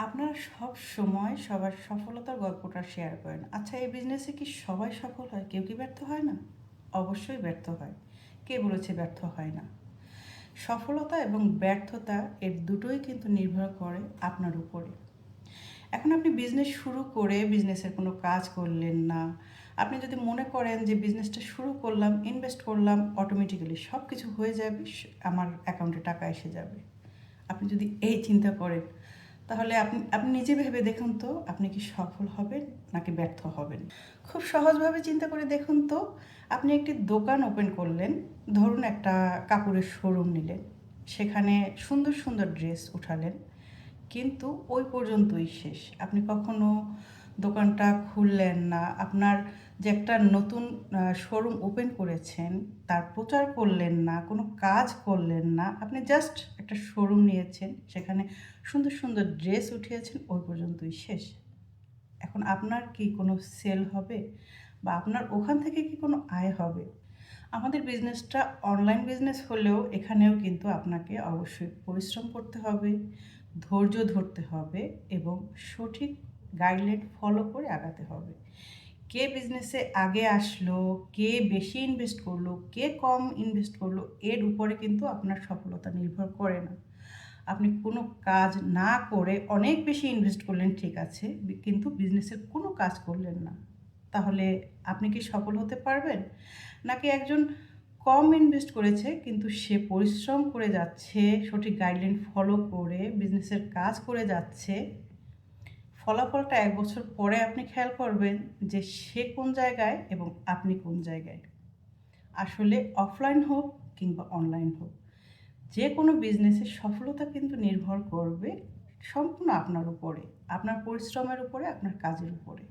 আপনারা সব সময় সবার সফলতার গল্পটা শেয়ার করেন। আচ্ছা, এই বিজনেসে কি সবাই সফল হয়? কেউ কি ব্যর্থ হয় না? অবশ্যই ব্যর্থ হয়। কে বলেছে ব্যর্থ হয় না? সফলতা এবং ব্যর্থতা এর দুটোই কিন্তু নির্ভর করে আপনার উপরে। এখন আপনি বিজনেস শুরু করে বিজনেসের কোনো কাজ করলেন না। আপনি যদি মনে করেন যে বিজনেসটা শুরু করলাম, ইনভেস্ট করলাম, অটোমেটিক্যালি সব কিছু হয়ে যাবে, আমার অ্যাকাউন্টে টাকা এসে যাবে। আপনি যদি এই চিন্তা করেন, তাহলে আপনি আপনি নিজে ভেবে দেখুন তো আপনি কি সফল হবেন নাকি ব্যর্থ হবেন। খুব সহজভাবে চিন্তা করে দেখুন তো, আপনি একটি দোকান ওপেন করলেন, ধরুন একটা কাপড়ের শোরুম নিলেন, সেখানে সুন্দর সুন্দর ড্রেস উঠালেন, কিন্তু ওই পর্যন্তই শেষ। আপনি কখনো দোকানটা খুললেন না। আপনার যে একটা নতুন শোরুম ওপেন করেছেন, তার প্রচার করলেন না, কোনো কাজ করলেন না। আপনি জাস্ট একটা শোরুম নিয়েছেন, সেখানে সুন্দর সুন্দর ড্রেস উঠিয়েছেন, ওই পর্যন্তই শেষ। এখন আপনার কি কোনো সেল হবে? বা আপনার ওখান থেকে কি কোনো আয় হবে? আমাদের বিজনেসটা অনলাইন বিজনেস হলেও এখানেও কিন্তু আপনাকে অবশ্যই পরিশ্রম করতে হবে, ধৈর্য ধরতে হবে এবং সঠিক গাইডলাইন ফলো করে আগাতে হবে। কে বিজনেসে আগে আসলো, কে বেশি ইনভেস্ট করলো, কে কম ইনভেস্ট করলো, এর উপরে কিন্তু আপনার সফলতা নির্ভর করে না। আপনি কোনো কাজ না করে অনেক বেশি ইনভেস্ট করলেন, ঠিক আছে, কিন্তু বিজনেসের কোনো কাজ করলেন না। তাহলে আপনি কি সফল হতে পারবেন? নাকি একজন কম ইনভেস্ট করেছে কিন্তু সে পরিশ্রম করে যাচ্ছে, সঠিক গাইডলাইন ফলো করে বিজনেসের কাজ করে যাচ্ছে, ফলাফলটা ১ বছর পরে আপনি খেয়াল করবেন যে সে কোন জায়গায় এবং আপনি কোন জায়গায়। আসলে অফলাইন হোক কিংবা অনলাইন হোক, যে কোনো বিজনেসের সফলতা কিন্তু নির্ভর করবে সম্পূর্ণ আপনার উপরে, আপনার পরিশ্রমের উপরে, আপনার কাজের উপরে।